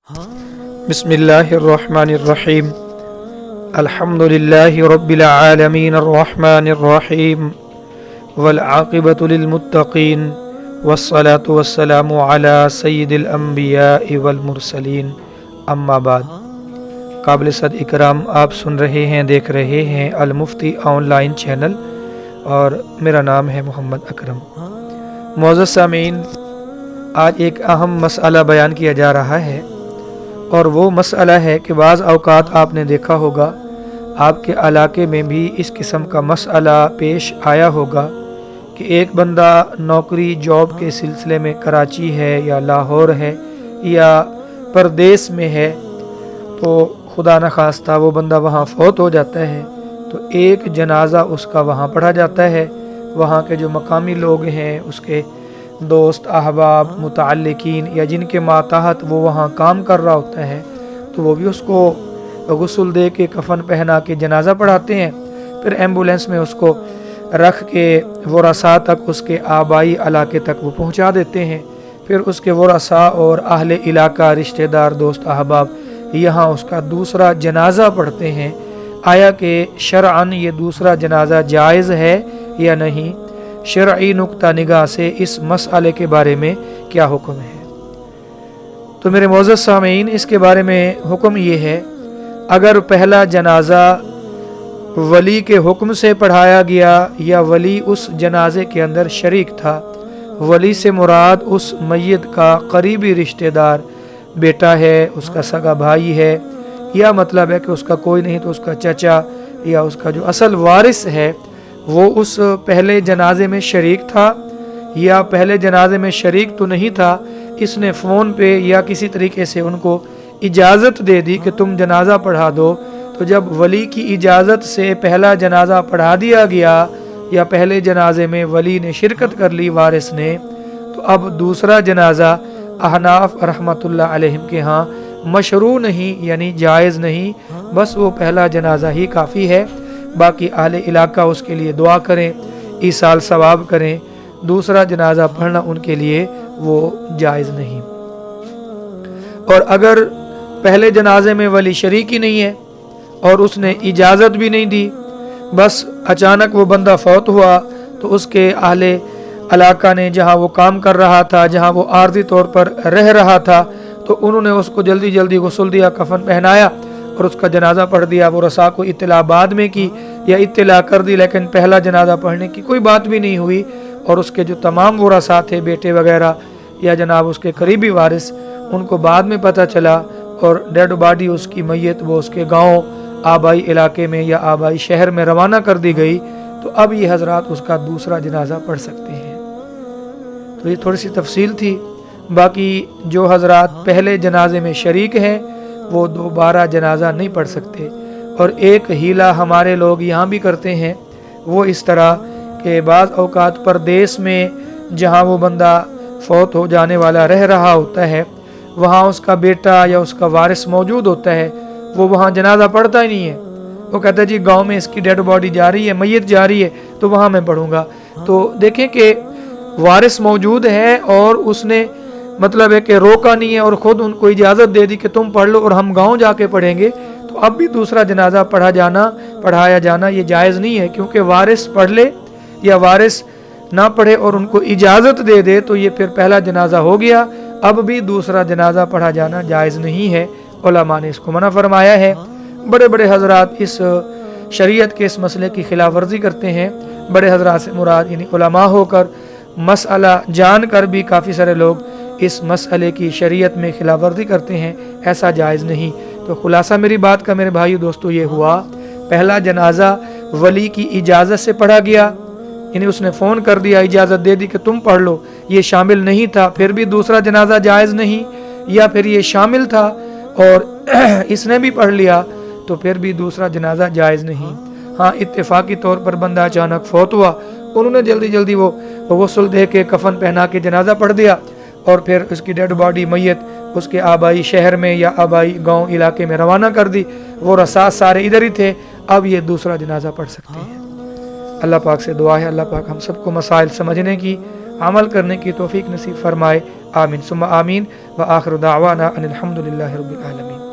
बिस्मिल्लाहिर्रहमानिर्रहीम अल्हम्दुलिल्लाहि रब्बिल आलमीन अर्रहमानिर्रहीम वल आक़िबतु लिल मुत्तक़ीन वस्सलातु वस्सलामु अला सय्यिदिल अंबिया'i वल मुरसलीन अम्मा बाद। काबिल सद इकराम, आप सुन रहे हैं, देख रहे हैं अल मुफ्ती ऑनलाइन चैनल और मेरा नाम है मोहम्मद अकरम। मुअज़्ज़ज़ सामीन, आज एक अहम मसला बयान किया जा रहा है और वो मसला है कि बाज़ औक़ात आपने देखा होगा, आपके इलाके में भी इस किस्म का मसला पेश आया होगा कि एक बंदा नौकरी जॉब के सिलसिले में कराची है या लाहौर है या परदेस में है, तो खुदा न खास्ता वो बंदा वहाँ फौत हो जाता है तो एक जनाजा उसका वहाँ पढ़ा जाता है। वहाँ के जो मकामी लोग हैं, उसके दोस्त अहबाब मुतअल्लिकीन या जिनके मातहत वो वहाँ काम कर रहा होता है, तो वो भी उसको गुस्ल दे के कफन पहना के जनाजा पढ़ाते हैं। फिर एम्बुलेंस में उसको रख के वरसा तक, उसके आबाई इलाके तक वो पहुँचा देते हैं। फिर उसके वरसा और अहले इलाका, रिश्तेदार, दोस्त अहबाब यहाँ उसका दूसरा जनाजा पढ़ते हैं। आया कि शरअन ये दूसरा जनाजा जायज़ है या नहीं, शरई नुक्ता निगाह से इस मसले के बारे में क्या हुक्म है। तो मेरे मोअज़्ज़ज़ सामीन, इसके बारे में हुक्म ये है, अगर पहला जनाजा वली के हुक्म से पढ़ाया गया या वली उस जनाजे के अंदर शरीक था, वली से मुराद उस मय्यत का करीबी रिश्तेदार, बेटा है, उसका सगा भाई है, या मतलब है कि उसका कोई नहीं तो उसका चचा या उसका जो असल वारिस है वो उस पहले जनाजे में शरीक था, या पहले जनाजे में शरीक तो नहीं था, इसने फ़ोन पे या किसी तरीके से उनको इजाज़त दे दी कि तुम जनाजा पढ़ा दो। तो जब वली की इजाज़त से पहला जनाजा पढ़ा दिया गया या पहले जनाजे में वली ने शिरकत कर ली वारिस ने, तो अब दूसरा जनाजा अहनाफ रहमतुल्लाह अलैहिम के यहाँ मशरू नहीं, यानी जायज़ नहीं, बस वो पहला जनाजा ही काफ़ी है। बाकी अहले इलाका उसके लिए दुआ करें, ईसाल सवाब करें, दूसरा जनाजा पढ़ना उनके लिए वो जायज़ नहीं। और अगर पहले जनाजे में वली शरीक ही नहीं है और उसने इजाज़त भी नहीं दी, बस अचानक वो बंदा फौत हुआ, तो उसके अहले इलाका ने, जहाँ वो काम कर रहा था, जहाँ वो आर्जी तौर पर रह रहा था, तो उन्होंने उसको जल्दी जल्दी गुस्ल दिया, कफन पहनाया और उसका जनाजा पढ़ दिया। वो रसा को इत्तला बाद में की या इत्तला कर दी, लेकिन पहला जनाजा पढ़ने की कोई बात भी नहीं हुई। और उसके जो तमाम वो रसा थे, बेटे वगैरह या जनाब उसके करीबी वारिस, उनको बाद में पता चला और डेड बॉडी उसकी मैयत वो उसके गाँव आबाई इलाके में या आबाई शहर में रवाना कर दी गई। तो अब ये हजरात उसका दूसरा जनाजा पढ़ सकते हैं। तो ये थोड़ी सी तफसील थी। बाकी जो हजरात पहले जनाजे में शरीक हैं वो दोबारा जनाजा नहीं पढ़ सकते। और एक हीला हमारे लोग यहाँ भी करते हैं, वो इस तरह के बाज़ औक़ात परदेस में जहाँ वो बंदा फौत हो जाने वाला रह रहा होता है, वहाँ उसका बेटा या उसका वारिस मौजूद होता है, वो वहाँ जनाजा पढ़ता ही नहीं है। वो कहता है जी गांव में इसकी डेड बॉडी जा रही है, मैयत जा रही है, तो वहाँ मैं पढ़ूँगा। तो देखें कि वारिस मौजूद है और उसने मतलब है कि रोका नहीं है और ख़ुद उनको इजाज़त दे दी कि तुम पढ़ लो और हम गांव जाके पढ़ेंगे, तो अब भी दूसरा जनाजा पढ़ाया जाना ये जायज़ नहीं है। क्योंकि वारिस पढ़ ले या वारिस ना पढ़े और उनको इजाज़त दे दे तो ये फिर पहला जनाजा हो गया, अब भी दूसरा जनाजा पढ़ा जाना जायज़ नहीं है। उलमा ने इसको मना फरमाया है। बड़े बड़े हजरात इस शरीयत के इस मसले की खिलाफ वर्जी करते हैं। बड़े हजरात से मुराद यानी उलमा होकर, मसला जान कर भी काफ़ी सारे लोग इस मसले की शरीयत में खिलाफ वर्जी करते हैं, ऐसा जायज़ नहीं। तो खुलासा मेरी बात का मेरे भाई दोस्तों ये हुआ, पहला जनाजा वली की इजाज़त से पढ़ा गया, यानी उसने फ़ोन कर दिया, इजाज़त दे दी कि तुम पढ़ लो, ये शामिल नहीं था, फिर भी दूसरा जनाजा जायज़ नहीं। या फिर ये शामिल था और इसने भी पढ़ लिया, तो फिर भी दूसरा जनाजा जायज़ नहीं। हाँ, इत्तेफाकी तौर पर बंदा अचानक फौत हुआ, उन्होंने जल्दी जल्दी वो गुस्ल दे के कफन पहना के जनाजा पढ़ दिया और फिर उसकी डेड बॉडी मैयत उसके आबाई शहर में या आबाई गांव इलाके में रवाना कर दी। वो रसास सारे इधर ही थे, अब ये दूसरा जनाजा पढ़ सकते हैं। अल्लाह पाक से दुआ है, अल्लाह पाक हम सबको मसाइल समझने की, अमल करने की तौफीक नसीब फरमाए। آمین ثم آمین وآخر دعوانا ان الحمد للہ رب العالمین.